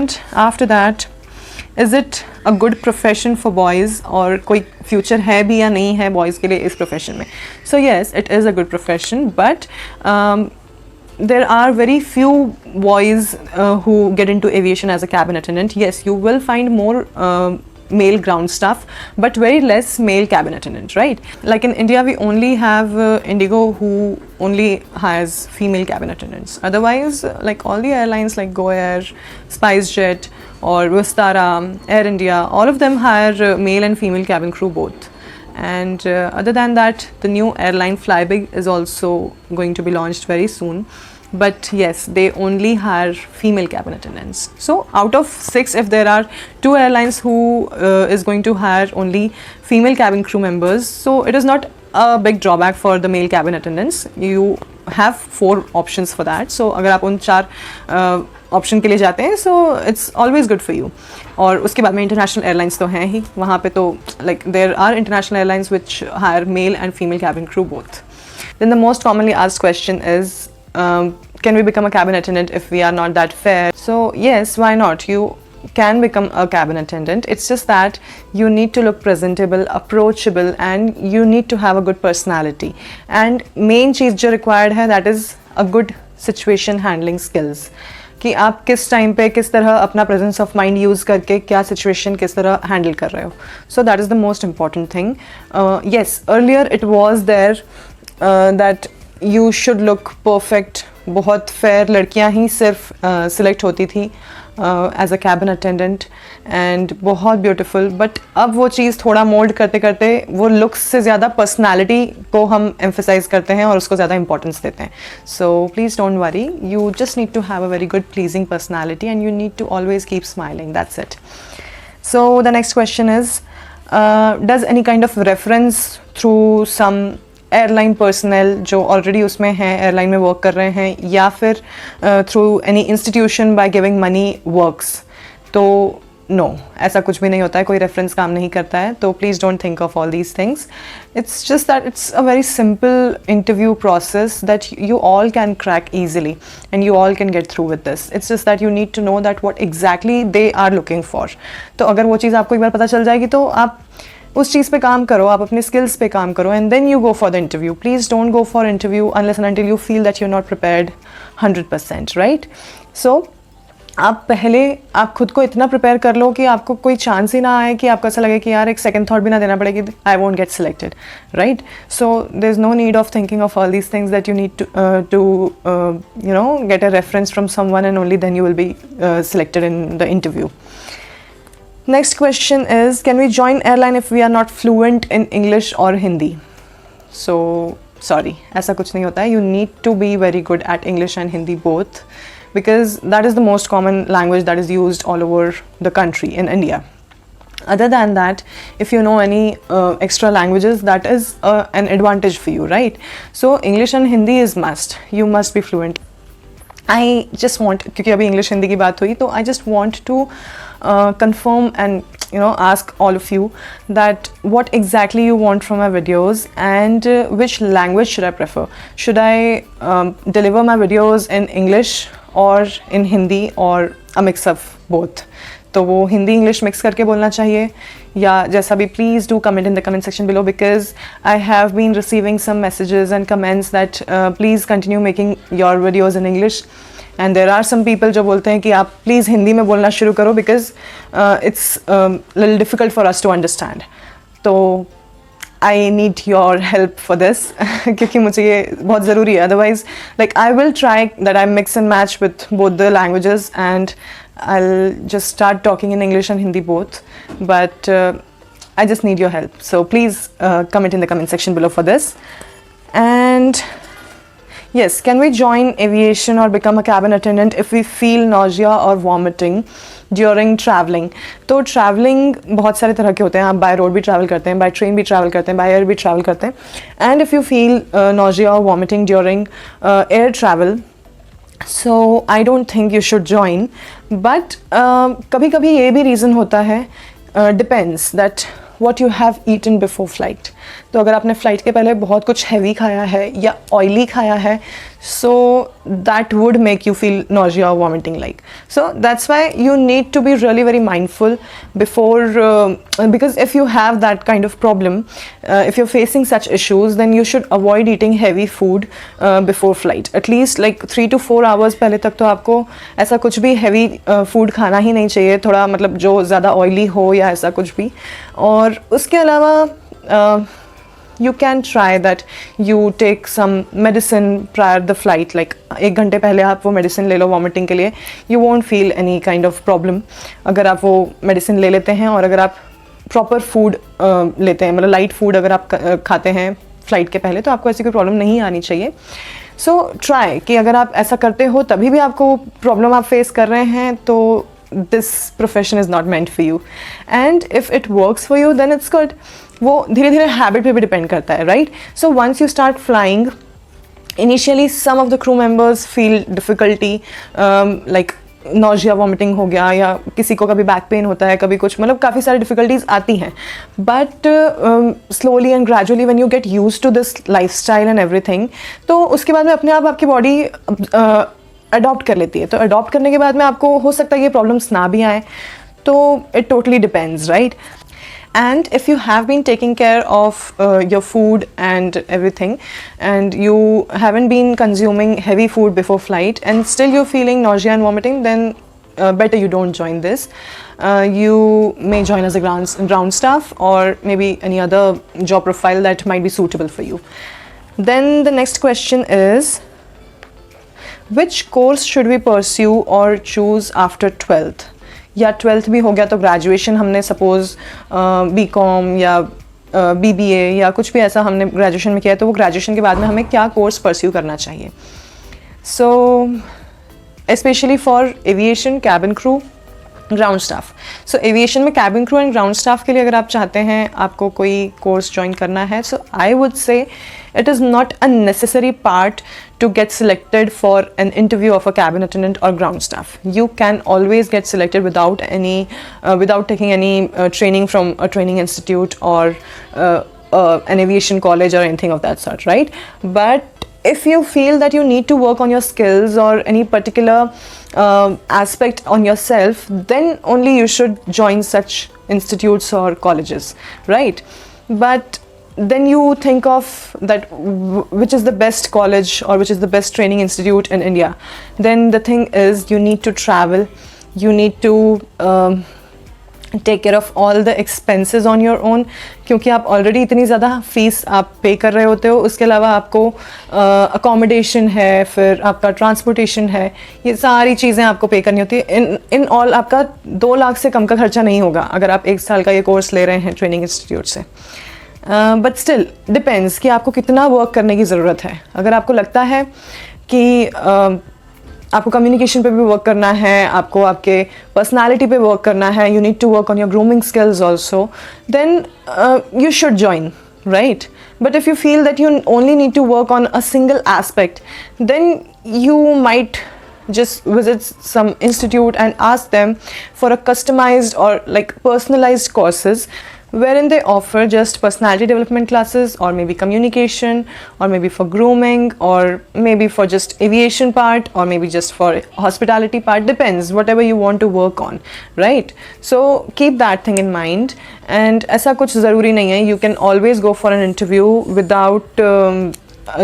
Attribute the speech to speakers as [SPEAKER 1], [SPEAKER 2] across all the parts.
[SPEAKER 1] and after that, is it a good profession for boys, और कोई future है भी या नहीं है boys के लिए इस profession में? So yes, it is a good profession, but there are very few boys who get into aviation as a cabin attendant. Yes, you will find more male ground staff, but very less male cabin attendant, right? Like in India, we only have Indigo, who only has female cabin attendants. Otherwise, like all the airlines like Go Air, SpiceJet, or Vistara, Air India, all of them hire male and female cabin crew both. And other than that, the new airline Flybig is also going to be launched very soon. But yes, they only hire female cabin attendants. So out of 6, if there are 2 airlines who is going to hire only female cabin crew members, so it is not a big drawback for the male cabin attendants. You have 4 options for that. So अगर आप उन 4 option के लिए जाते हैं, so it's always good for you. और उसके बाद में इंटरनेशनल एयरलाइंस तो हैं ही, वहाँ पे तो like there are international airlines which hire male and female cabin crew both. Then the most commonly asked question is, can we become a cabin attendant if we are not that fair? So yes, why not? You can become a cabin attendant. It's just that you need to look presentable, approachable, and you need to have a good personality. And main चीज़ जो required है, that is a good situation handling skills. कि आप किस time पे किस तरह अपना presence of mind use करके क्या situation किस तरह handle कर रहे हो. So that is the most important thing. Yes, earlier it was there that you should look perfect. बहुत फेयर लड़कियां ही सिर्फ सिलेक्ट होती थी as a cabin attendant, and बहुत ब्यूटीफुल. बट अब वो चीज़ थोड़ा मोल्ड करते करते वो लुक्स से ज़्यादा पर्सनालिटी को हम एम्फेसाइज करते हैं और उसको ज़्यादा इंपॉर्टेंस देते हैं. So please don't worry, you just need to have a very good pleasing personality and you need to always keep smiling. That's it. So the next question is, does any kind of reference through some airline personnel जो already उसमें हैं, airline में work कर रहे हैं, या फिर through any institution by giving money works? तो नो, ऐसा कुछ भी नहीं होता है, कोई रेफरेंस काम नहीं करता है. तो please don't think of all these things. It's just that it's a very simple interview process that you all can crack easily and you all can get through with this. It's just that you need to know that what exactly they are looking for. तो अगर वो चीज़ आपको एक बार पता चल जाएगी तो आप उस चीज़ पे काम करो, आप अपने स्किल्स पे काम करो, and then you go for the interview. Please don't go for interview unless and until you feel that you are not prepared 100%, right? So आप पहले आप खुद को इतना प्रिपेयर कर लो कि आपको कोई चांस ही ना आए कि आपको ऐसा लगे कि यार एक सेकंड थॉट भी ना देना पड़े कि I won't get selected, right? So there is no need of thinking of all these things that you need to you know get a reference from someone and only then you will be selected in the interview. Next question is, can we join airline if we are not fluent in English or Hindi? So sorry, ऐसा कुछ नहीं होता है. You need to be very good at English and Hindi both, because that is the most common language that is used all over the country in India. Other than that, if you know any extra languages, that is an advantage for you, right? So English and Hindi is must. You must be fluent. I just want, क्योंकि अभी English Hindi की बात हुई, तो I just want to confirm and ask all of you that what exactly you want from my videos, and which language should I prefer. Should I deliver my videos in English or in Hindi, or a mix of both? तो वो Hindi English mix करके बोलना चाहिए या जैसा भी. Please do comment in the comment section below, because I have been receiving some messages and comments that please continue making your videos in English, and there are some people जो बोलते हैं कि आप प्लीज़ हिंदी में बोलना शुरू करो because it's little difficult for us to understand. तो I need your help for this क्योंकि मुझे ये बहुत ज़रूरी है. Otherwise like I will try that I mix and match with both the languages, and I'll just start talking in English and Hindi both, but I just need your help. So please comment in the comment section below for this. And yes, can we join aviation or become a cabin attendant if we feel nausea or vomiting during traveling? तो traveling बहुत सारे तरह के होते हैं. आप by road भी travel करते हैं, by train भी travel करते हैं, by air भी travel करते हैं. And if you feel nausea or vomiting during air travel, so I don't think you should join. But कभी कभी ये भी reason होता है, depends that what you have eaten before flight. तो अगर आपने फ़्लाइट के पहले बहुत कुछ हैवी खाया है या ऑयली खाया है, so that would make you feel nausea or vomiting like. So that's why you need to be really very mindful before because if you have that kind of problem, if you're facing such issues, then you should avoid eating heavy food before flight. At least like 3 to 4 hours पहले तक तो आपको ऐसा कुछ भी heavy food खाना ही नहीं चाहिए, थोड़ा मतलब जो ज़्यादा oily हो या ऐसा कुछ भी. और उसके अलावा you can try that you take some medicine prior the flight, like 1 घंटे पहले आप वो medicine ले लो vomiting के लिए. You won't feel any kind of problem अगर आप वो medicine ले लेते हैं. और अगर आप proper food लेते हैं, मतलब light food अगर आप खाते हैं flight के पहले, तो आपको ऐसी कोई problem नहीं आनी चाहिए. So try कि अगर आप ऐसा करते हो तभी भी आपको problem आप face कर रहे हैं, तो this profession is not meant for you. And if it works for you, then it's good. वो धीरे धीरे हैबिट पे भी डिपेंड करता है, right. So once you start flying, initially some of the crew members feel difficulty, like nausea vomiting हो गया, या किसी को कभी बैक पेन होता है, कभी कुछ, मतलब काफ़ी सारी डिफ़िकल्टीज आती हैं. But slowly and gradually when you get used to this lifestyle and everything, तो उसके बाद में अपने आप आपकी बॉडी अडॉप्ट कर लेती है. तो अडॉप्ट करने के बाद में आपको हो सकता है ये प्रॉब्लम्स ना भी आए. तो it totally depends, right. And if you have been taking care of your food and everything, and you haven't been consuming heavy food before flight, and still you're feeling nausea and vomiting, then better you don't join this. You may join as a ground staff, or maybe any other job profile that might be suitable for you. Then the next question is, which course should we pursue or choose after 12th? या 12th भी हो गया तो graduation हमने suppose BCom या BBA या कुछ भी ऐसा हमने ग्रेजुएशन में किया है, तो वो ग्रेजुएशन के बाद में हमें क्या कोर्स परस्यू करना चाहिए. So specially for aviation, cabin crew, ground staff. So aviation में cabin crew and ground staff के लिए अगर आप चाहते हैं आपको कोई कोर्स ज्वाइन करना है, so I would say it is not a necessary part to get selected for an interview of a cabin attendant or ground staff. You can always get selected without taking any training from a training institute or an aviation college or anything of that sort, right? But if you feel that you need to work on your skills or any particular aspect on yourself, then only you should join such institutes or colleges, right? But then you think of that which is the best college or which is the best training institute in India. Then the thing is, you need to travel, you need to take care of all the expenses on your own, क्योंकि आप already इतनी ज़्यादा fees आप पे कर रहे होते हो. उसके अलावा आपको अकोमोडेशन है, फिर आपका ट्रांसपोर्टेशन है, ये सारी चीज़ें आपको पे करनी होती है. इन ऑल आपका 2 लाख से कम का खर्चा नहीं होगा अगर आप 1 साल का ये कोर्स ले रहे हैं ट्रेनिंग इंस्टीट्यूट से. बट स्टिल डिपेंड्स कि आपको कितना वर्क करने की ज़रूरत है. अगर आपको लगता है कि आपको कम्युनिकेशन पे भी वर्क करना है, आपको आपके पर्सनालिटी पे वर्क करना है, you need to work on your grooming skills also, then you should join, right? But if you feel that you only need to work on a single aspect, then you might just visit some institute and ask them for a customized or like personalized courses wherein they offer just personality development classes, or maybe communication, or maybe for grooming, or maybe for just aviation part, or maybe just for hospitality part, depends whatever you want to work on, right? So keep that thing in mind. And ऐसा कुछ ज़रूरी नहीं है, you can always go for an interview without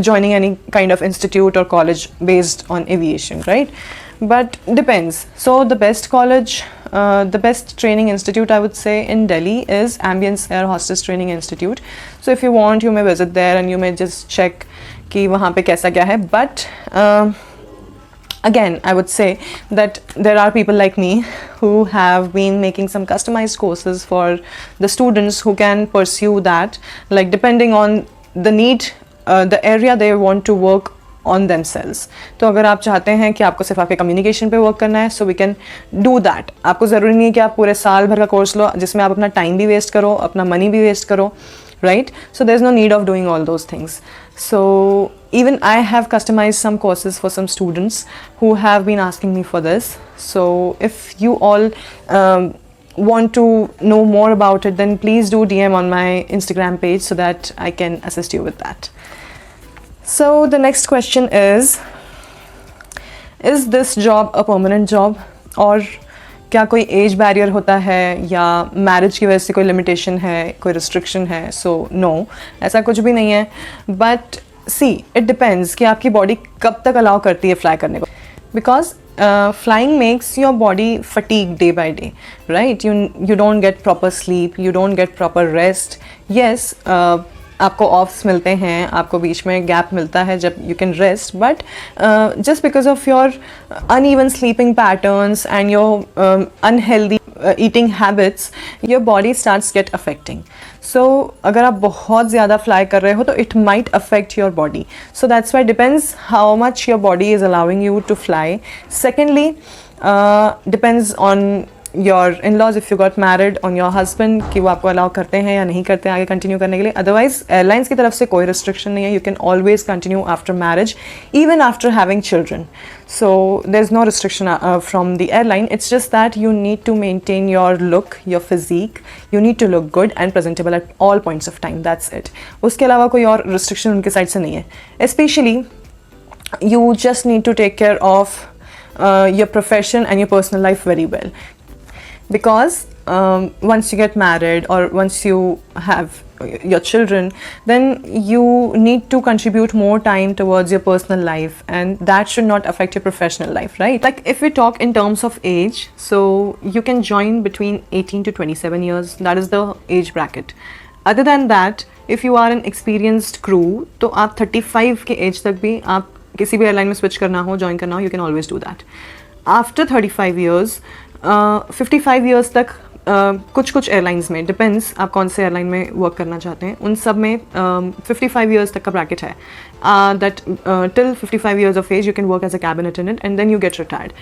[SPEAKER 1] joining any kind of institute or college based on aviation, right? But depends. So the best college, the best training institute I would say in Delhi is Ambience Air Hostess Training Institute. So if you want, you may visit there and you may just check कि वहाँ पे कैसा क्या है. But again, I would say that there are people like me who have been making some customized courses for the students who can pursue that, like depending on the need, the area they want to work on themselves. तो अगर आप चाहते हैं कि आपको सिर्फ आपके communication पे वर्क करना है, so we can do that. आपको ज़रूरी नहीं है कि आप पूरे साल भर का कोर्स लो जिसमें आप अपना टाइम भी वेस्ट करो, अपना मनी भी वेस्ट करो, right? So there's no need of doing all those things. So even I have customized some courses for some students who have been asking me for this. So if you all want to know more about it, then please do DM on my Instagram page so that I can assist you with that. So the next question is this job a permanent job? और क्या कोई as barrier होता है या marriage की वजह से कोई लिमिटेशन है, कोई रिस्ट्रिक्शन है? सो नो, ऐसा कुछ भी नहीं है. बट सी, इट डिपेंड्स कि आपकी बॉडी कब तक अलाउ करती है फ्लाई करने को. Because flying makes your body fatigue day by day, right? You don't get proper sleep, you don't get proper rest. Yes, आपको ऑफ्स मिलते हैं, आपको बीच में गैप मिलता है जब you can rest, but just because of your uneven sleeping patterns and your unhealthy eating habits, your body starts get affecting. So अगर आप बहुत ज़्यादा फ्लाई कर रहे हो तो it might affect your body. So that's why depends how much your body is allowing you to fly. Secondly, depends on your in-laws, if you got married, on your husband कि वो आपको allow करते हैं या नहीं करते हैं आगे कंटिन्यू करने के लिए. अदरवाइज एयरलाइंस की तरफ से कोई रिस्ट्रिक्शन नहीं है. You can always continue after marriage, even after having children. So there's no restriction from the airline. It's just that you need to maintain your look, your physique. You need to look good and presentable at all points of time. That's it. उसके अलावा कोई और restriction उनके side से नहीं है. Especially, you just need to take care of your profession and your personal life very well. Because once you get married or once you have your children, then you need to contribute more time towards your personal life, and that should not affect your professional life, right? Like if we talk in terms of age, so you can join between 18 to 27 years. That is the age bracket. Other than that, if you are an experienced crew, तो आप 35 के age तक भी आप किसी भी airline में switch करना हो, ज्वाइन करना हो, you can always do that. After 35 years, 55 years तक कुछ एयरलाइंस में, डिपेंड्स आप कौन से एयरलाइन में वर्क करना चाहते हैं, उन सब में 55 years तक का ब्रैकेट है. That till 55 years of age you can work as a cabin attendant and then you get retired.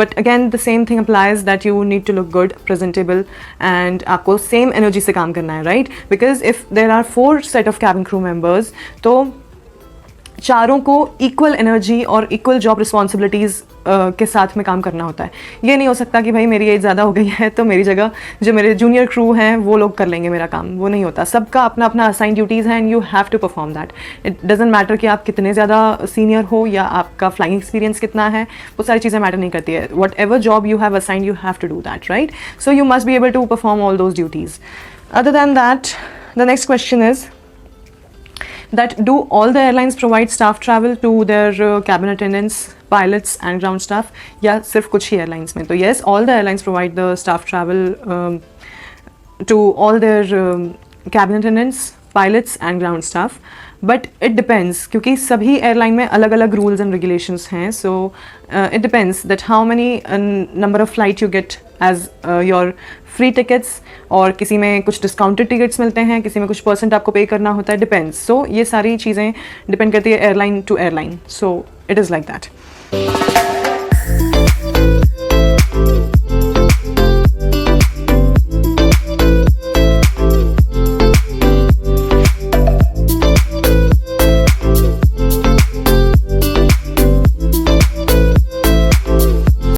[SPEAKER 1] But again the same thing applies, that you need to look good, presentable, and आपको same energy से काम करना है, right? Because if there are 4 set of cabin crew members, तो चारों को equal energy और equal job responsibilities के साथ में काम करना होता है. ये नहीं हो सकता कि भाई मेरी एज ज़्यादा हो गई है तो मेरी जगह जो मेरे जूनियर क्रू हैं वो लोग कर लेंगे मेरा काम. वो नहीं होता. सबका अपना अपना असाइन ड्यूटीज़ हैं and you have to perform that. It doesn't matter कि आप कितने ज़्यादा सीनियर हो या आपका फ्लाइंग एक्सपीरियंस कितना है, वो सारी चीज़ें मैटर नहीं करती है. Whatever job you have assigned you have to do that, right? So you must be able to perform all those duties. Other than that, the next question is that do all the airlines provide staff travel to their cabin attendants, pilots and ground staff? या सिर्फ कुछ ही airlines में? तो yes, all the airlines provide the staff travel to all their cabin attendants, pilots and ground staff. But it depends, क्योंकि सभी airline में अलग अलग रूल्स एंड रेगुलेशंस हैं. So it depends that how many number of flight you get as your free tickets, और किसी में कुछ डिस्काउंटेड टिकट्स मिलते हैं, किसी में कुछ परसेंट आपको पे करना होता है. डिपेंड्स. सो ये सारी चीज़ें डिपेंड करती है airline to airline. So it is like that.